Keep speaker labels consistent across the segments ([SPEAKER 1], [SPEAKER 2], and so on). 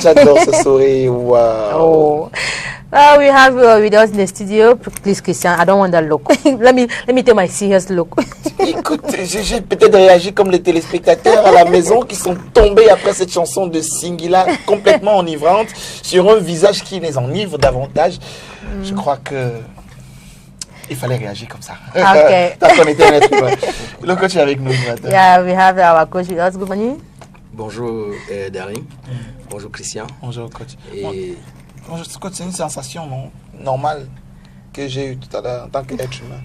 [SPEAKER 1] j'adore ce sourire. Wow.
[SPEAKER 2] Oh. We have with us in the studio. Please, Christian, I don't want that look. let me take my serious look.
[SPEAKER 1] Écoute, j'ai peut-être réagi comme les téléspectateurs à la maison qui sont tombés après cette chanson de Singila complètement enivrante sur un visage qui les enivre davantage. Je crois que il fallait réagir comme ça.
[SPEAKER 2] Okay.
[SPEAKER 1] Tant qu'on était un être humain. Le coach est avec nous ce matin.
[SPEAKER 2] Yeah, we have our coach with us. Good morning.
[SPEAKER 3] Bonjour Daring. Bonjour Christian.
[SPEAKER 1] Bonjour coach.
[SPEAKER 3] Et...
[SPEAKER 1] Bonjour coach, c'est une sensation normale que j'ai eue tout à l'heure en tant qu'être humain.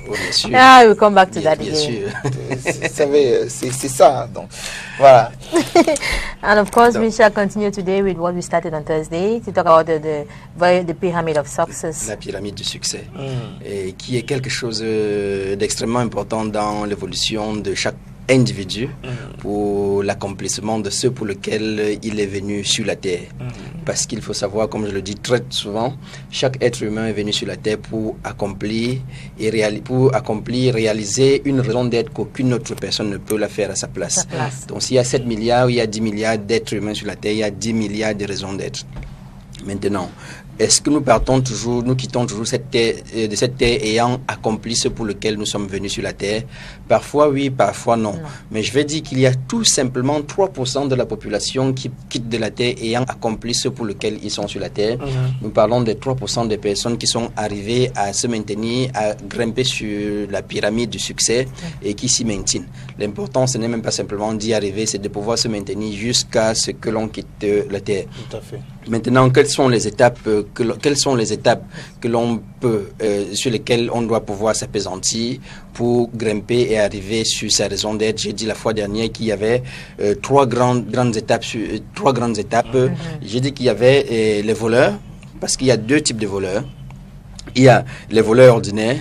[SPEAKER 3] Oh, bien sûr.
[SPEAKER 2] Yeah, we'll come back to that
[SPEAKER 3] bien
[SPEAKER 2] again.
[SPEAKER 3] sûr.
[SPEAKER 1] Vous savez, c'est ça. Donc, voilà.
[SPEAKER 2] And of course, we shall continue today with what we started on Thursday to talk about the pyramid of success.
[SPEAKER 3] La pyramide du succès, et qui est quelque chose d'extrêmement important dans l'évolution de chaque individu pour l'accomplissement de ce pour lequel il est venu sur la terre. Parce qu'il faut savoir, comme je le dis très souvent, chaque être humain est venu sur la terre pour accomplir, réaliser une raison d'être qu'aucune autre personne ne peut la faire à sa place. Donc s'il y a 7 milliards ou il y a 10 milliards d'êtres humains sur la terre, il y a 10 milliards de raisons d'être. Maintenant, est-ce que nous quittons toujours cette terre ayant accompli ce pour lequel nous sommes venus sur la terre? Parfois oui, parfois non. Mais je vais dire qu'il y a tout simplement 3% de la population qui quitte de la terre ayant accompli ce pour lequel ils sont sur la terre. Nous parlons des 3% des personnes qui sont arrivées à se maintenir, à grimper sur la pyramide du succès et qui s'y maintiennent. L'important, ce n'est même pas simplement d'y arriver, c'est de pouvoir se maintenir jusqu'à ce que l'on quitte la terre.
[SPEAKER 1] Tout à fait.
[SPEAKER 3] Maintenant, quelles sont les étapes que l'on peut, sur lesquelles on doit pouvoir s'appesantir pour grimper et arriver sur sa raison d'être? J'ai dit la fois dernière qu'il y avait trois grandes étapes. J'ai dit qu'il y avait les voleurs, parce qu'il y a deux types de voleurs. Il y a les voleurs ordinaires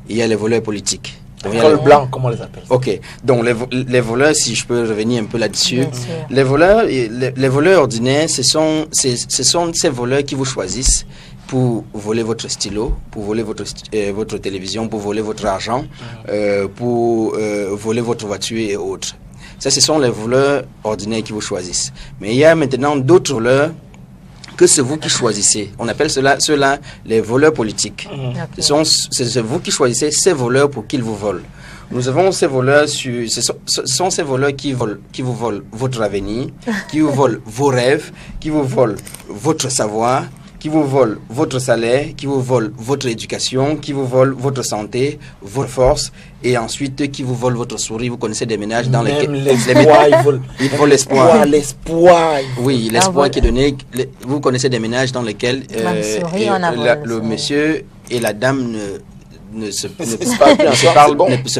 [SPEAKER 3] et il y a les voleurs politiques.
[SPEAKER 1] Col blanc, comment on les appelle?
[SPEAKER 3] Ok, donc les voleurs, si je peux revenir un peu là-dessus, les voleurs ordinaires, ce sont ces voleurs qui vous choisissent pour voler votre stylo, pour voler votre télévision, pour voler votre argent, pour voler votre voiture et autres. Ça, ce sont les voleurs ordinaires qui vous choisissent. Mais il y a maintenant d'autres voleurs que c'est vous qui choisissez. On appelle ceux-là les voleurs politiques. C'est vous qui choisissez ces voleurs pour qu'ils vous volent. Nous avons ces voleurs, ce sont ces voleurs qui vous volent votre avenir, qui vous volent vos rêves, qui vous volent votre savoir, qui vous volent votre salaire, qui vous volent votre éducation, qui vous volent votre santé, votre force, et ensuite qui vous volent votre sourire. Vous connaissez des ménages dans lesquels...
[SPEAKER 1] l'espoir,
[SPEAKER 3] ils volent l'espoir.
[SPEAKER 1] L'espoir.
[SPEAKER 3] Oui, l'espoir qui est donné. Vous connaissez des ménages dans lesquels le monsieur et la dame ne se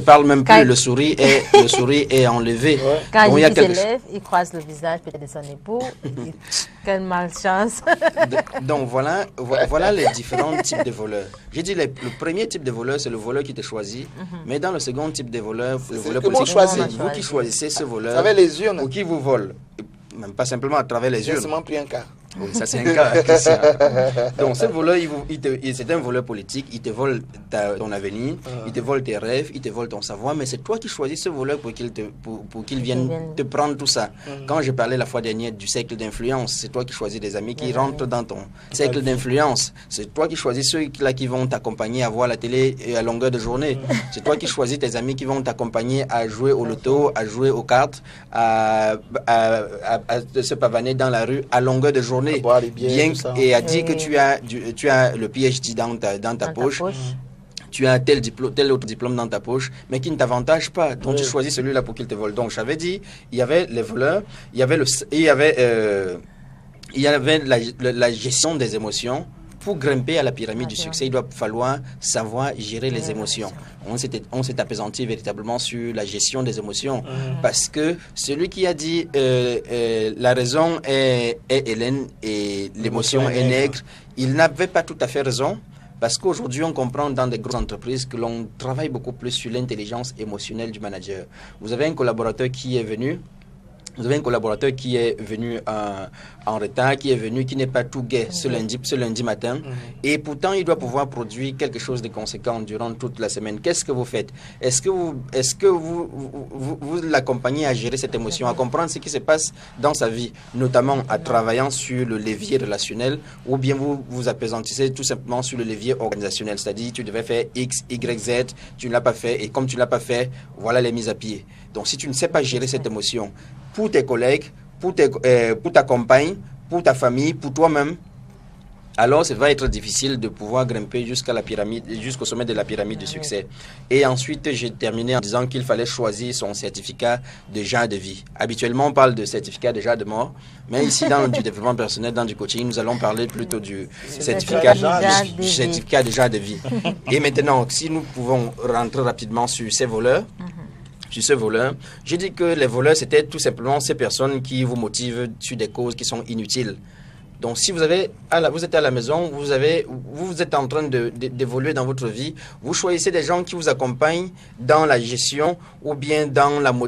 [SPEAKER 3] parlent même plus. Le sourire est enlevé.
[SPEAKER 2] Quand il se lève, il croise le visage peut-être de son époux. Quelle malchance.
[SPEAKER 3] Donc voilà les différents types de voleurs. J'ai dit le premier type de voleur, c'est le voleur qui te choisit. Mais dans le second type de voleur, le voleur politique, c'est vous qui choisissez ce voleur.
[SPEAKER 1] Avec les urnes.
[SPEAKER 3] Ou qui vous vole. Même pas simplement à travers les urnes.
[SPEAKER 1] J'ai seulement pris un cas.
[SPEAKER 3] Oui, ça c'est un cas. Donc ce voleur, c'est un voleur politique, il te vole ton avenir, il te vole tes rêves, il te vole ton savoir, mais c'est toi qui choisis ce voleur pour qu'il vienne te prendre tout ça. Quand je parlais la fois dernière du cercle d'influence, c'est toi qui choisis des amis qui rentrent dans ton cercle d'influence. C'est toi qui choisis ceux-là qui vont t'accompagner à voir la télé à longueur de journée. C'est toi qui choisis tes amis qui vont t'accompagner à jouer au loto, à jouer aux cartes, à se pavaner dans la rue à longueur de journée. Et à dire que tu as le PhD dans ta poche. Tu as tel autre diplôme dans ta poche, mais qui ne t'avantage pas. Donc tu choisis celui-là pour qu'il te vole. Donc j'avais dit, il y avait les voleurs, il y avait la gestion des émotions. Pour grimper à la pyramide du succès, il doit falloir savoir gérer les émotions. On s'est appesanti véritablement sur la gestion des émotions. Parce que celui qui a dit la raison est Hélène et l'émotion est nègre, il n'avait pas tout à fait raison. Parce qu'aujourd'hui, on comprend dans des grosses entreprises que l'on travaille beaucoup plus sur l'intelligence émotionnelle du manager. Vous avez un collaborateur qui est venu Vous avez un collaborateur qui est venu en retard, qui n'est pas tout gai ce lundi matin, et pourtant il doit pouvoir produire quelque chose de conséquent durant toute la semaine. Qu'est-ce que vous faites? Est-ce que vous l'accompagnez à gérer cette émotion, à comprendre ce qui se passe dans sa vie, notamment en travaillant sur le levier relationnel, ou bien vous apaisantissez tout simplement sur le levier organisationnel, c'est-à-dire tu devais faire X, Y, Z, tu ne l'as pas fait, et comme tu ne l'as pas fait, voilà les mises à pied. Donc si tu ne sais pas gérer cette émotion, pour tes collègues, pour ta compagne, pour ta famille, pour toi-même, alors ça va être difficile de pouvoir grimper jusqu'au sommet de la pyramide du succès. Et ensuite, j'ai terminé en disant qu'il fallait choisir son certificat de genre de vie. Habituellement, on parle de certificat de genre de mort, mais ici, dans du développement personnel, dans du coaching, nous allons parler plutôt du certificat de genre de vie. Et maintenant, si nous pouvons rentrer rapidement sur ces voleurs, sur ce voleur, j'ai dit que les voleurs, c'était tout simplement ces personnes qui vous motivent sur des causes qui sont inutiles. Donc, si vous êtes à la maison, vous êtes en train d'évoluer dans votre vie, vous choisissez des gens qui vous accompagnent dans la gestion ou bien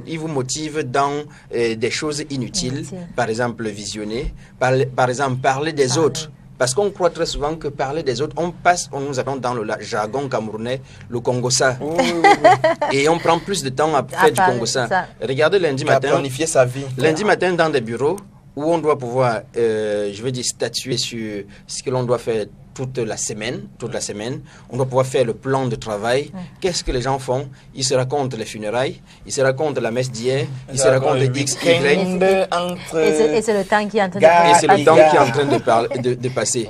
[SPEAKER 3] ils vous motivent dans des choses inutiles. Par exemple, visionner, par exemple, parler des autres. Parce qu'on croit très souvent que parler des autres, on nous appelle dans le jargon camerounais le Congossa. Et on prend plus de temps à faire du Congossa. Regardez lundi matin.
[SPEAKER 1] Planifier sa vie.
[SPEAKER 3] Lundi matin, dans des bureaux où on doit pouvoir, statuer sur ce que l'on doit faire toute la semaine. On doit pouvoir faire le plan de travail. Qu'est-ce que les gens font? Ils se racontent les funérailles, ils se racontent la messe d'hier, ils se racontent les X, Y.
[SPEAKER 2] Et c'est le temps qui est en train
[SPEAKER 3] de passer.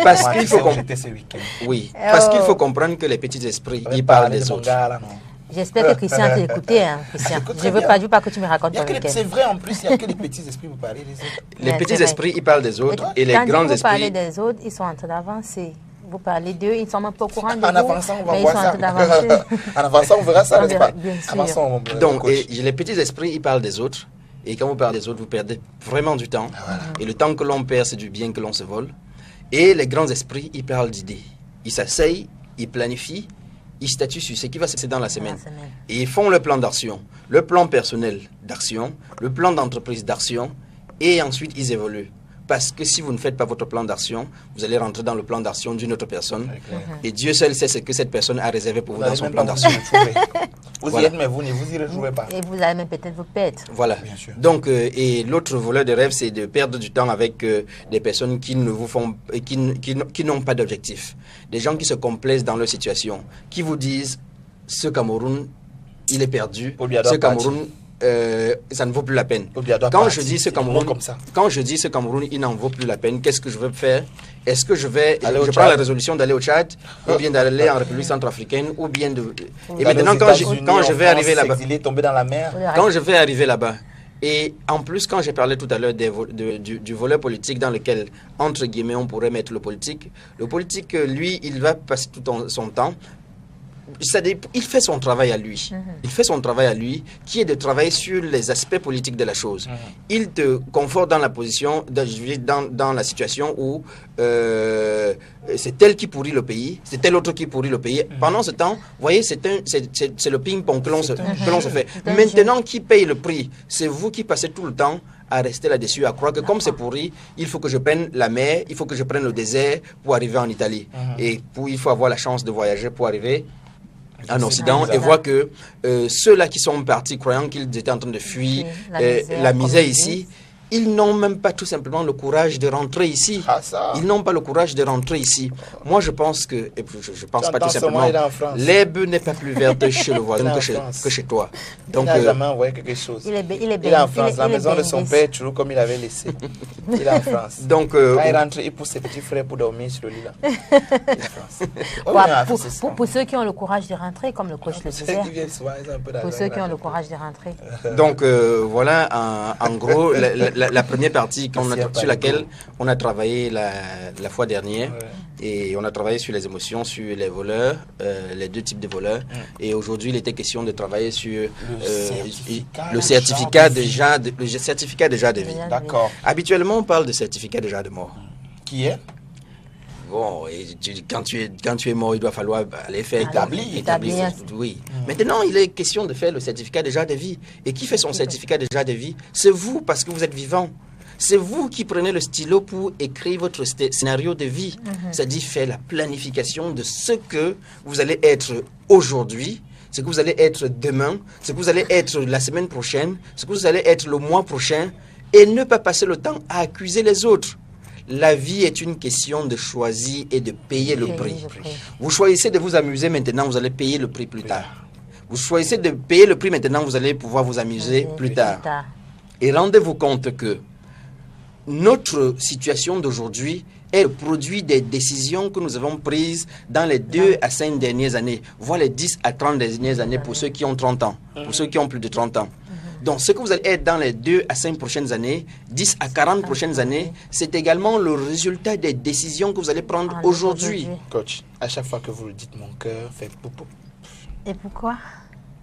[SPEAKER 3] Parce qu'il faut parce qu'il faut comprendre que les petits esprits, ils parlent des autres.
[SPEAKER 2] J'espère que Christian t'a écouté, Christian. Je ne veux pas que tu me racontes ton week-end.
[SPEAKER 1] C'est vrai, en plus, il n'y a que les petits esprits pour parler des autres.
[SPEAKER 3] Les petits esprits, ils parlent des autres, et les grands esprits...
[SPEAKER 2] Vous parlez des autres, ils sont en train d'avancer. Vous parlez d'eux, ils ne sont même pas au courant de vous.
[SPEAKER 1] En avançant, on va
[SPEAKER 2] mais
[SPEAKER 1] voir
[SPEAKER 2] ils sont
[SPEAKER 1] ça.
[SPEAKER 2] en train d'avancer.
[SPEAKER 1] En avançant, on verra ça, n'est-ce pas?
[SPEAKER 2] Bien sûr.
[SPEAKER 1] Avançons,
[SPEAKER 3] donc, les petits esprits, ils parlent des autres. Et quand vous parlez des autres, vous perdez vraiment du temps. Et le temps que l'on perd, c'est du bien que l'on se vole. Et les grands esprits, ils parlent d'idées. Ils s'asseyent, ils planifient, ils statuent sur ce qui va se passer dans la semaine. Et ils font le plan d'action, le plan personnel d'action, le plan d'entreprise d'action, et ensuite ils évoluent. Parce que si vous ne faites pas votre plan d'action, vous allez rentrer dans le plan d'action d'une autre personne. Et Dieu seul sait ce que cette personne a réservé pour vous dans son plan d'action.
[SPEAKER 1] Vous y êtes, mais vous n'y rejouez pas.
[SPEAKER 2] Et vous allez même peut-être vous perdre.
[SPEAKER 3] Voilà. Donc, et l'autre voleur de rêve, c'est de perdre du temps avec des personnes qui ne vous font, qui n'ont pas d'objectif. Des gens qui se complaisent dans leur situation, qui vous disent, ce Cameroun, il est perdu. Ce Cameroun, ça ne vaut plus la peine. Quand je dis ce Cameroun, il n'en vaut plus la peine, qu'est-ce que je veux faire? Est-ce que je prends la résolution d'aller au Tchad, ou bien d'aller en République centrafricaine, ou bien de... Et maintenant, quand je vais arriver là-bas,
[SPEAKER 1] tomber dans la mer.
[SPEAKER 3] Quand je vais arriver là-bas, et en plus, quand j'ai parlé tout à l'heure du volet politique dans lequel, entre guillemets, on pourrait mettre le politique, lui, il va passer tout son temps. Il fait son travail à lui. Il fait son travail à lui, qui est de travailler sur les aspects politiques de la chose. Il te conforte dans la position, dans la situation où c'est tel qui pourrit le pays, c'est tel autre qui pourrit le pays. Pendant ce temps, vous voyez, c'est le ping-pong que l'on se fait. Maintenant, qui paye le prix? C'est vous qui passez tout le temps à rester là-dessus, à croire que comme c'est pourri, il faut que je prenne la mer, il faut que je prenne le désert pour arriver en Italie. Et il faut avoir la chance de voyager pour arriver en Occident et voir que ceux-là qui sont partis croyant qu'ils étaient en train de fuir la misère ici, ils n'ont même pas tout simplement le courage de rentrer ici. Ils n'ont pas le courage de rentrer ici. Moi, je pense que, et je pense pas tout simplement, l'herbe n'est pas plus verte chez le voisin que chez toi. Donc,
[SPEAKER 1] il n'a jamais envoyé quelque chose. Il est en France, la maison de son père, toujours comme il avait laissé. Il est en France.
[SPEAKER 3] Donc,
[SPEAKER 1] quand il rentre, il pousse ses petits frères pour dormir sur le lit là.
[SPEAKER 2] Pour ceux qui ont le courage de rentrer, comme le coach le disait. Pour ceux qui ont le courage de rentrer.
[SPEAKER 3] Donc, voilà, en gros, la première partie sur laquelle on a travaillé la fois dernière. Et on a travaillé sur les émotions, sur les voleurs, les deux types de voleurs. Et aujourd'hui, il était question de travailler sur le certificat de genre de vie.
[SPEAKER 1] D'accord.
[SPEAKER 3] Habituellement, on parle de certificat de genre de mort.
[SPEAKER 1] Qui est
[SPEAKER 3] Bon, et quand tu es mort, il doit falloir aller faire
[SPEAKER 2] établir.
[SPEAKER 3] Oui. Maintenant, il est question de faire le certificat déjà de vie. Et qui fait son certificat déjà de vie? C'est vous, parce que vous êtes vivant. C'est vous qui prenez le stylo pour écrire votre scénario de vie. C'est-à-dire faire la planification de ce que vous allez être aujourd'hui, ce que vous allez être demain, ce que vous allez être la semaine prochaine, ce que vous allez être le mois prochain, et ne pas passer le temps à accuser les autres. La vie est une question de choisir et de payer le prix. Vous choisissez de vous amuser maintenant, vous allez payer le prix plus tard. Vous choisissez de payer le prix maintenant, vous allez pouvoir vous amuser plus tard. Et rendez-vous compte que notre situation d'aujourd'hui est le produit des décisions que nous avons prises dans les 2 à 5 dernières années, voire les 10 à 30 dernières années pour ceux qui ont 30 ans, pour ceux qui ont plus de 30 ans. Donc, ce que vous allez être dans les 2 à 5 prochaines années, 10 à 40 prochaines années, c'est également le résultat des décisions que vous allez prendre aujourd'hui.
[SPEAKER 1] Coach, à chaque fois que vous le dites, mon cœur fait pou pou.
[SPEAKER 2] Et pourquoi?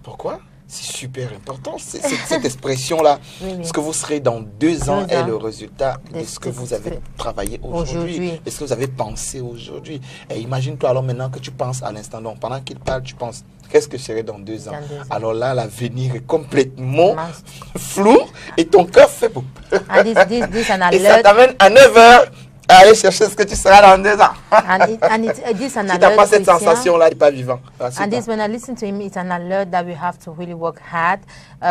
[SPEAKER 1] Pourquoi? C'est super important, cette expression-là. Ce que vous serez dans 2 ans est le résultat de ce que vous avez travaillé aujourd'hui. Et ce que vous avez pensé aujourd'hui. Et imagine-toi alors maintenant que tu penses à l'instant. Donc, pendant qu'il parle, tu penses, qu'est-ce que je serai dans 2 ans? Alors là, l'avenir est complètement flou et ton cœur fait pou. Et ça t'amène à 9 heures à aller chercher ce que tu seras dans 2 ans. Si tu n'as pas cette sensation-là, tu n'es pas vivant.
[SPEAKER 2] And this, when I listen to him, it's an alert that we have to really work hard.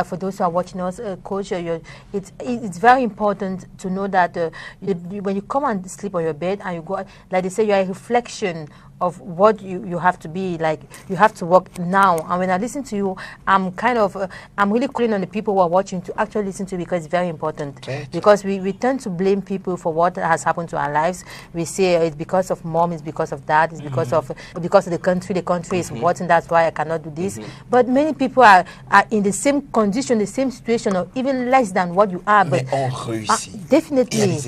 [SPEAKER 2] For those who are watching us, Coach, it's very important to know that when you come and sleep on your bed and you go, like they say, you are a reflection of what you have to be, like you have to work now. And when I listen to you, I'm really calling on the people who are watching to actually listen to you, because it's very important. Okay. Because we tend to blame people for what has happened to our lives. We say it's because of mom, it's because of dad, it's because of the country is important, that's why I cannot do this. But many people are in the same condition, the same situation, or even less than what you are.
[SPEAKER 1] Mais on réussit.
[SPEAKER 2] Definitely.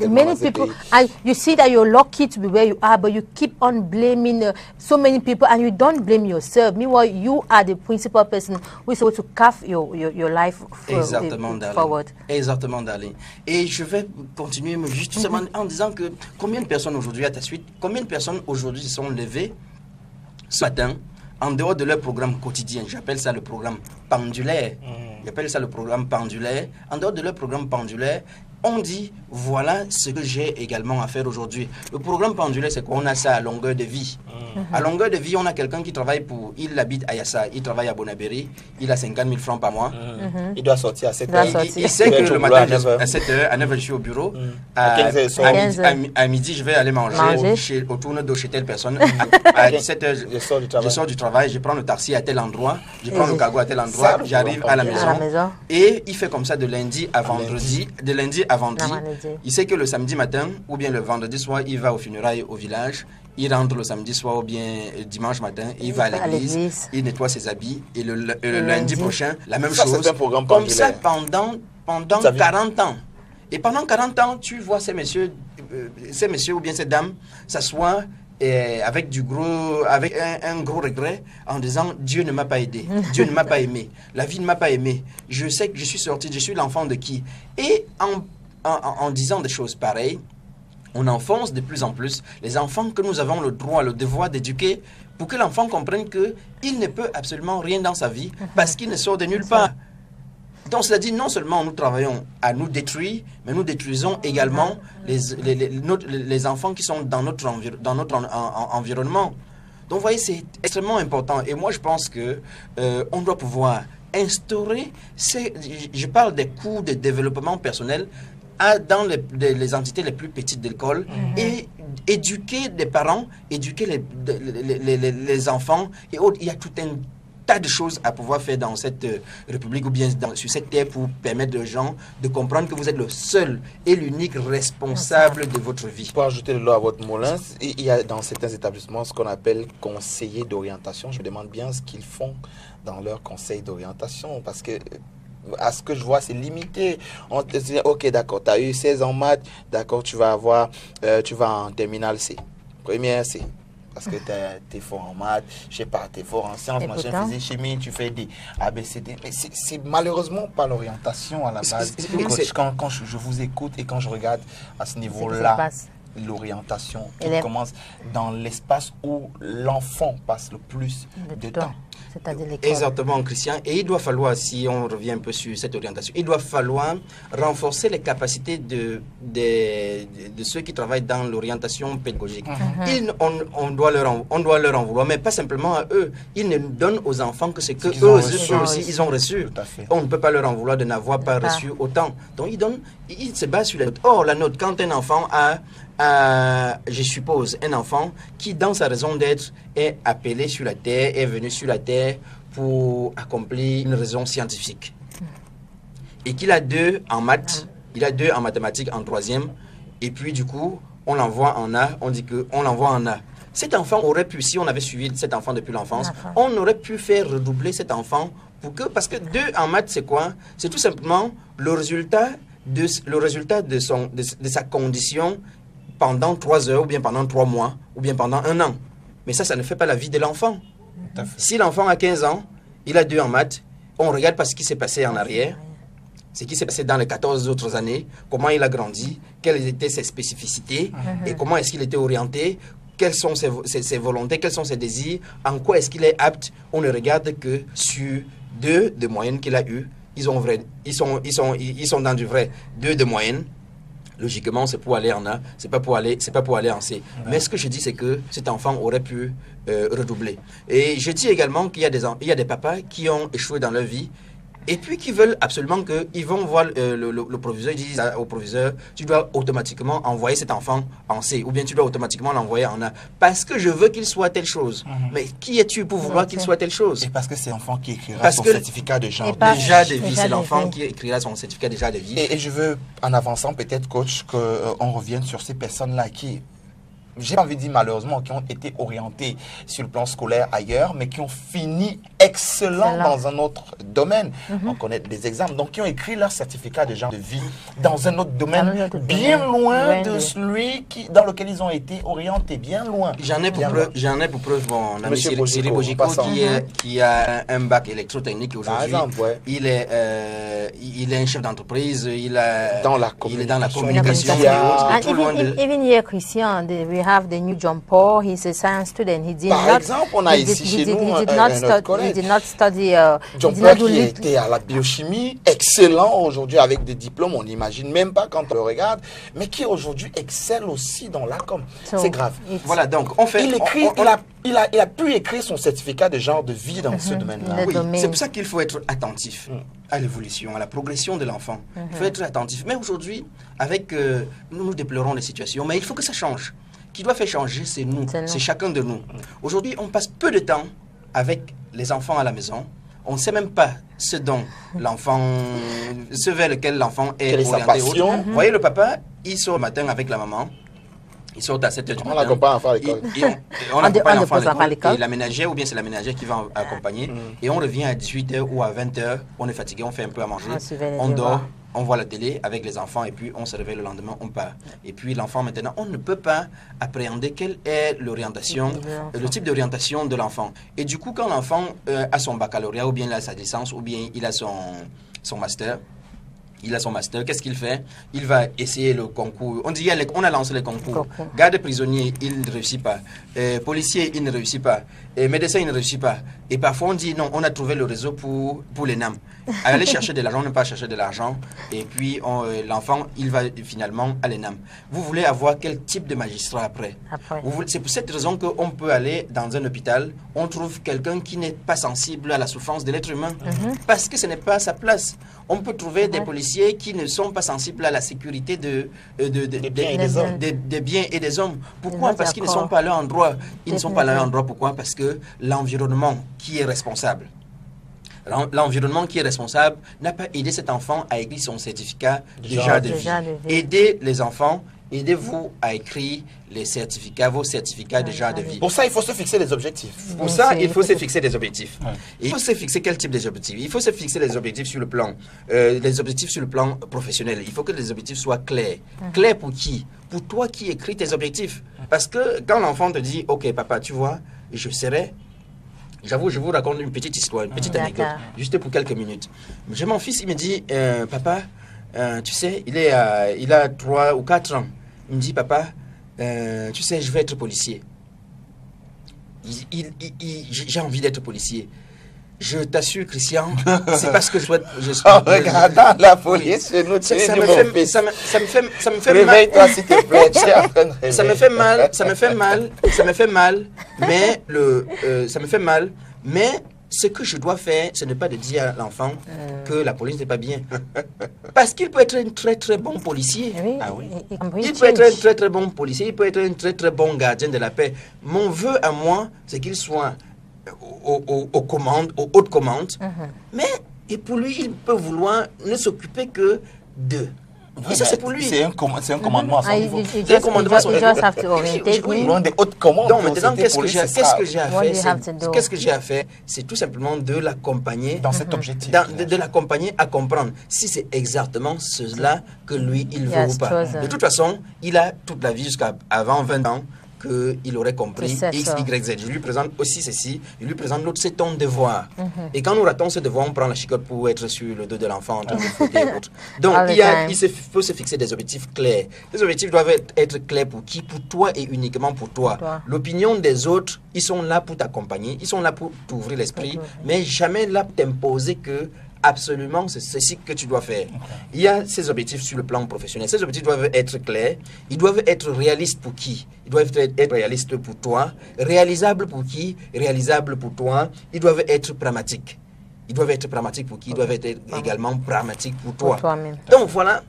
[SPEAKER 1] Many
[SPEAKER 2] people, and you see that you're lucky to be where you are, but you keep on blaming so many people, and you don't blame yourself. Meanwhile, you are the principal person who is supposed to carve your life forward.
[SPEAKER 3] Exactement, darling. Et je vais continuer justement en disant que combien de personnes aujourd'hui, à ta suite, combien de personnes aujourd'hui se sont levées ce matin en dehors de leur programme quotidien? J'appelle ça le programme pendulaire. J'appelle ça le programme pendulaire. En dehors de leur programme pendulaire, on dit, voilà ce que j'ai également à faire aujourd'hui. Le programme pendulaire, c'est qu'on a ça à longueur de vie. À longueur de vie, on a quelqu'un qui travaille il habite à Yassa, il travaille à Bonabéry, il a 50 000 francs par mois.
[SPEAKER 1] Il doit sortir à 7 h.
[SPEAKER 3] Il sait que le matin, à 7 h, à 9 h, je suis au bureau. À midi, je vais aller manger autour de chez telle personne. À 17 h, je sors du travail, je prends le taxi à tel endroit, je prends le cargo à tel endroit, j'arrive à la maison. Et il fait comme ça de lundi à vendredi. De lundi à vendredi. Il sait que le samedi matin ou bien le vendredi soir, il va aux funérailles au village. Il rentre le samedi soir ou bien le dimanche matin, il va à l'église, il nettoie ses habits. Et le lundi prochain, la même chose. Comme ça pendant 40 ans. Et pendant 40 ans, tu vois ces messieurs ou bien ces dames s'asseoir avec un gros regret en disant Dieu ne m'a pas aidé, Dieu ne m'a pas aimé, la vie ne m'a pas aimé, je sais que je suis sorti, je suis l'enfant de qui? Et en disant des choses pareilles, on enfonce de plus en plus les enfants que nous avons le droit, le devoir d'éduquer pour que l'enfant comprenne qu'il ne peut absolument rien dans sa vie parce qu'il ne sort de nulle part. Donc, cela dit, non seulement nous travaillons à nous détruire, mais nous détruisons également les enfants qui sont dans notre environnement. Donc, vous voyez, c'est extrêmement important. Et moi, je pense que on doit pouvoir instaurer, je parle des cours de développement personnel dans les entités les plus petites de l'école et éduquer les parents, éduquer les enfants et autres. Il y a tout un tas de choses à pouvoir faire dans cette république ou bien sur cette terre pour permettre aux gens de comprendre que vous êtes le seul et l'unique responsable de votre vie.
[SPEAKER 1] Pour ajouter de l'eau à votre moulin, il y a dans certains établissements ce qu'on appelle conseillers d'orientation. Je me demande bien ce qu'ils font dans leur conseil d'orientation parce que à ce que je vois, c'est limité. On te dit, ok, d'accord, tu as eu 16 en maths, d'accord, tu vas en terminale C, première C. parce que tu es fort en maths, je sais pas, tu es fort en sciences, machin, physique, chimie, tu fais des ABCD. Mais c'est malheureusement pas l'orientation à la base. Coach, quand je vous écoute et quand je regarde à ce niveau-là, l'orientation qui commence dans l'espace où l'enfant passe le plus de temps.
[SPEAKER 2] C'est-à-dire l'école.
[SPEAKER 3] Exactement, Christian. Et il doit falloir, si on revient un peu sur cette orientation, il doit falloir renforcer les capacités de ceux qui travaillent dans l'orientation pédagogique. On doit leur en vouloir, mais pas simplement à eux. Ils ne donnent aux enfants que ce que eux aussi ils ont reçu. On ne peut pas leur en vouloir de n'avoir pas reçu autant. Donc ils se basent sur la note. Or, la note, quand un enfant je suppose, un enfant qui, dans sa raison d'être, est appelé sur la terre, est venu sur la terre pour accomplir une raison scientifique. Et qu'il a 2 en maths, il a 2 en mathématiques en 3e, et puis du coup, on l'envoie en A, on dit qu'on l'envoie en A. Cet enfant aurait pu, si on avait suivi cet enfant depuis l'enfance, on aurait pu faire redoubler cet enfant parce que 2 en maths, c'est quoi? C'est tout simplement le résultat de sa condition pendant 3 heures, ou bien pendant 3 mois, ou bien pendant 1 an. Mais ça ne fait pas la vie de l'enfant. Si l'enfant a 15 ans, il a 2 en maths, on regarde pas ce qui s'est passé en arrière, ce qui s'est passé dans les 14 autres années, comment il a grandi, quelles étaient ses spécificités, et comment est-ce qu'il était orienté, quelles sont ses volontés, quels sont ses désirs, en quoi est-ce qu'il est apte. On ne regarde que sur 2 de moyenne qu'il a eu. Ils sont dans du vrai 2 de moyenne. Logiquement, c'est pour aller en A, c'est pas pour aller en C. Mais ce que je dis, c'est que cet enfant aurait pu redoubler. Et je dis également qu'il y a des papas qui ont échoué dans leur vie et puis qui veulent absolument qu'ils vont voir le proviseur, ils disent au proviseur, tu dois automatiquement envoyer cet enfant en C, ou bien tu dois automatiquement l'envoyer en A, parce que je veux qu'il soit telle chose. Mais qui es-tu pour vouloir qu'il soit telle chose?
[SPEAKER 1] Et parce que c'est l'enfant qui écrira son certificat de genre
[SPEAKER 3] déjà de vie, c'est l'enfant qui écrira son certificat déjà de vie.
[SPEAKER 1] Et je veux, en avançant peut-être, coach, qu'on revienne sur ces personnes-là qui, j'ai envie de dire malheureusement, qui ont été orientés sur le plan scolaire ailleurs, mais qui ont fini excellents dans un autre domaine. On connaît des exemples. Donc, qui ont écrit leur certificat de genre de vie dans un autre domaine, bien loin de celui dans lequel ils ont été orientés, bien loin.
[SPEAKER 3] J'en ai pour preuve mon ami Cyril Bogico qui a un bac électrotechnique aujourd'hui. Il est un chef d'entreprise, il est dans la communication.
[SPEAKER 2] Even here, Christian, we have the new John Paul. He's a science student.
[SPEAKER 1] Par exemple, on a ici chez nous un autre collègue.
[SPEAKER 2] He did not study.
[SPEAKER 1] John Paul qui était à la biochimie, excellent aujourd'hui avec des diplômes, on n'imagine même pas quand on le regarde, mais qui aujourd'hui excelle aussi dans la com. C'est grave.
[SPEAKER 3] Voilà, donc on fait.
[SPEAKER 1] Il a pu écrire son certificat de genre de vie dans ce domaine-là.
[SPEAKER 3] Oui, c'est pour ça qu'il faut être attentif à l'évolution, à la progression de l'enfant. Il faut être attentif. Mais aujourd'hui, nous déplorons les situations, mais il faut que ça change. Qui doit faire changer, c'est nous, c'est chacun de nous. Aujourd'hui, on passe peu de temps avec les enfants à la maison. On ne sait même pas ce vers lequel l'enfant est orienté. Vous voyez, le papa, il sort le matin avec la maman. Ils sortent à 7h du matin.
[SPEAKER 1] On l'accompagne l'enfant à l'école.
[SPEAKER 3] On accompagne l'enfant à l'école. Et la ménagère, ou bien c'est la ménagère qui va accompagner. Et on revient à 18h ou à 20h. On est fatigué, on fait un peu à manger. On dort, on voit la télé avec les enfants. Et puis on se réveille le lendemain, on part. Et puis l'enfant, maintenant, on ne peut pas appréhender quelle est l'orientation, le type d'orientation de l'enfant. Et du coup, quand l'enfant a son baccalauréat, ou bien il a sa licence, ou bien il a son master, qu'est-ce qu'il fait? Il va essayer le concours. On a lancé les concours. Garde prisonnier, il ne réussit pas. Policier, il ne réussit pas. Médecin, il ne réussit pas. Et parfois, on dit non, on a trouvé le réseau pour l'ENAM. Aller chercher de l'argent, ne pas chercher de l'argent. Et puis, l'enfant, il va finalement à l'ENAM. Vous voulez avoir quel type de magistrat après? C'est pour cette raison qu'on peut aller dans un hôpital, on trouve quelqu'un qui n'est pas sensible à la souffrance de l'être humain. Parce que ce n'est pas sa place. On peut trouver des policiers qui ne sont pas sensibles à la sécurité des biens et des hommes. Pourquoi? Parce qu'ils ne sont pas à leur endroit. Ils ne sont pas à leur endroit. Pourquoi? Parce que l'environnement qui est responsable. L'environnement qui est responsable n'a pas aidé cet enfant à écrire son certificat déjà de vie. Aidez les enfants, aidez-vous à écrire les certificats, vos certificats déjà de vie.
[SPEAKER 1] Pour ça, il faut se fixer des objectifs.
[SPEAKER 3] Pour ça, il faut se fixer des objectifs. Il faut se fixer quel type d'objectifs? Il faut se fixer les objectifs sur le plan, professionnel. Il faut que les objectifs soient clairs. Clairs pour qui? Pour toi qui écris tes objectifs. Parce que quand l'enfant te dit, ok papa, tu vois, je serai... J'avoue, je vous raconte une petite histoire, une petite anecdote, juste pour quelques minutes. Mon fils, il me dit, papa, tu sais, il a 3 ou 4 ans. Il me dit, papa, tu sais, je vais être policier. J'ai envie d'être policier. Je t'assure, Christian, c'est parce que je souhaite...
[SPEAKER 1] En regardant la police chez nous,
[SPEAKER 3] ça me fait mal.
[SPEAKER 1] Réveille-toi, s'il te plaît.
[SPEAKER 3] Ça me fait mal, mais ce que je dois faire, ce n'est pas de dire à l'enfant que la police n'est pas bien. Parce qu'il peut être un très très bon policier.
[SPEAKER 1] Ah oui.
[SPEAKER 3] Il peut être un très très bon policier, il peut être un très très bon gardien de la paix. Mon vœu à moi, c'est qu'il soit aux commandes, aux hautes commandes. Mais, et pour lui, il peut vouloir ne s'occuper que d'eux. Et ça, c'est pour lui.
[SPEAKER 1] C'est un commandement à son niveau.
[SPEAKER 3] C'est un commandement à son niveau.
[SPEAKER 1] Loin des hautes commandes.
[SPEAKER 3] Donc maintenant, qu'est-ce que j'ai à faire? C'est tout simplement de l'accompagner
[SPEAKER 1] dans cet objectif.
[SPEAKER 3] De l'accompagner à comprendre si c'est exactement cela que lui, il veut ou pas. De toute façon, il a toute la vie jusqu'à avant 20 ans qu'il aurait compris X, Y, Z. Je lui présente aussi ceci, je lui présente l'autre, c'est ton devoir. Et quand nous ratons ce devoir, on prend la chicotte pour être sur le dos de l'enfant en train de fouetter et autres. Donc, il faut se fixer des objectifs clairs. Les objectifs doivent être clairs pour qui? Pour toi et uniquement pour toi. L'opinion des autres, ils sont là pour t'accompagner, ils sont là pour t'ouvrir l'esprit, mais jamais là pour t'imposer que absolument, c'est ceci que tu dois faire. Il y a ces objectifs sur le plan professionnel. Ces objectifs doivent être clairs. Ils doivent être réalistes pour qui? Ils doivent être réalistes pour toi. Réalisables pour qui? Réalisables pour toi. Ils doivent être pragmatiques. Ils doivent être pragmatiques pour qui? Ils doivent être également pragmatiques pour toi. Donc voilà,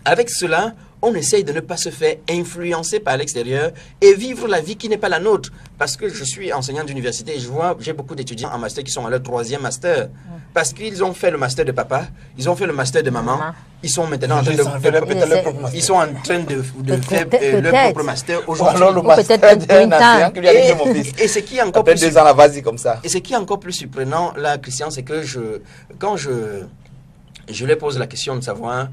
[SPEAKER 3] avec cela, on essaye de ne pas se faire influencer par l'extérieur et vivre la vie qui n'est pas la nôtre. Parce que je suis enseignant d'université et je vois, j'ai beaucoup d'étudiants en master qui sont à leur 3e master. Parce qu'ils ont fait le master de papa, ils ont fait le master de maman, ils sont maintenant en train de faire leur propre master aujourd'hui.
[SPEAKER 1] Alors le master d'un ancien qui lui a dit mon fils.
[SPEAKER 3] Et ce qui est encore plus encore plus surprenant là, Christian, c'est que quand je leur pose la question de savoir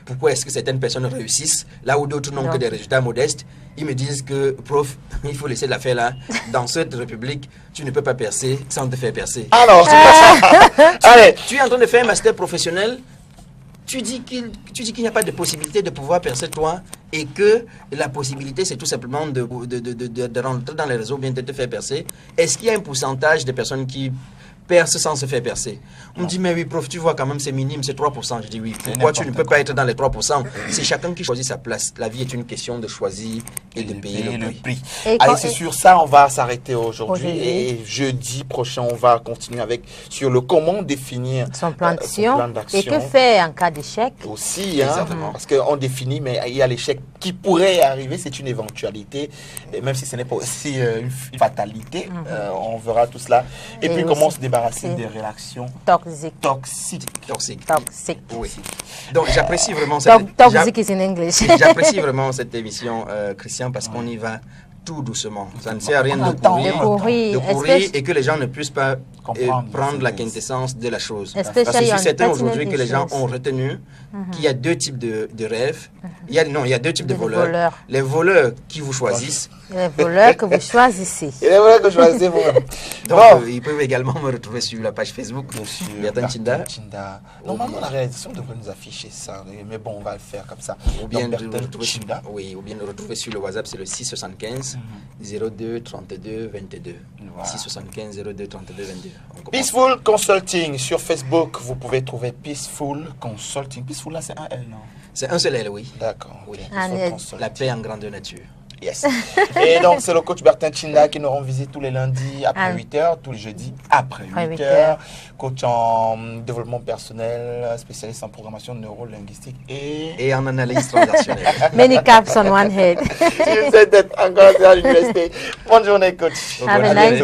[SPEAKER 3] pourquoi est-ce que certaines personnes réussissent là où d'autres n'ont que des résultats modestes. Ils me disent que, prof, il faut laisser l'affaire là. Dans cette république, tu ne peux pas percer sans te faire percer.
[SPEAKER 1] Alors, c'est pas ça. Allez.
[SPEAKER 3] Tu es en train de faire un master professionnel. Tu dis qu'il n'y a pas de possibilité de pouvoir percer toi et que la possibilité, c'est tout simplement de rentrer dans les réseaux, bien de te faire percer. Est-ce qu'il y a un pourcentage de personnes qui perce sans se faire percer? On me dit, mais oui, prof, tu vois quand même, c'est minime, c'est 3%. Je dis, oui, pourquoi tu ne peux pas être dans les 3%? C'est chacun qui choisit sa place. La vie est une question de choisir et de payer le prix.
[SPEAKER 1] Allez, c'est sur ça, on va s'arrêter aujourd'hui. Et jeudi prochain, on va continuer sur le comment définir
[SPEAKER 2] son plan d'action. Et que faire en cas d'échec?
[SPEAKER 1] Aussi, hein, parce qu'on définit, mais il y a l'échec qui pourrait arriver, c'est une éventualité, et même si ce n'est pas aussi une fatalité, on verra tout cela. Et puis, comment se débarrasser des réactions toxiques.
[SPEAKER 3] Oui. Donc, j'apprécie vraiment
[SPEAKER 2] Toxic is in English.
[SPEAKER 3] J'apprécie vraiment cette émission, Christian, parce qu'on y va tout doucement. Ça ne sert à rien de courir et que les gens ne puissent pas prendre la quintessence de la chose. Parce que je suis certain aujourd'hui que les gens ont retenu qu'il y a 2 types de rêves. Il y a 2 types de voleurs. Les voleurs qui vous choisissent.
[SPEAKER 2] Les voleurs que vous choisissez.
[SPEAKER 1] Et les voleurs que vous choisissez vous-même.
[SPEAKER 3] Donc, ils peuvent également me retrouver sur la page Facebook. Bertin Chinda.
[SPEAKER 1] Normalement, la réalisation devrait nous afficher ça. Mais bon, on va le faire comme ça.
[SPEAKER 3] Ou bien le retrouver sur le WhatsApp, c'est le 675 02 32 22. 675 02 32 22.
[SPEAKER 1] Peaceful Consulting sur Facebook, vous pouvez trouver Peaceful Consulting. Peaceful là, c'est un L, non?
[SPEAKER 3] C'est un seul L, oui.
[SPEAKER 1] D'accord.
[SPEAKER 3] Oui. La paix en grandeur nature.
[SPEAKER 1] Yes. Et donc, c'est le coach Bertin Chinda qui nous rend visite tous les lundis après 8h, tous les jeudis après 8h. Coach en développement personnel, spécialiste en programmation neuro-linguistique
[SPEAKER 3] et en analyse transactionnelle.
[SPEAKER 2] Many caps on one head.
[SPEAKER 1] Je vous souhaite d'être encore à l'université. Bonne journée, coach.
[SPEAKER 2] Have a nice day.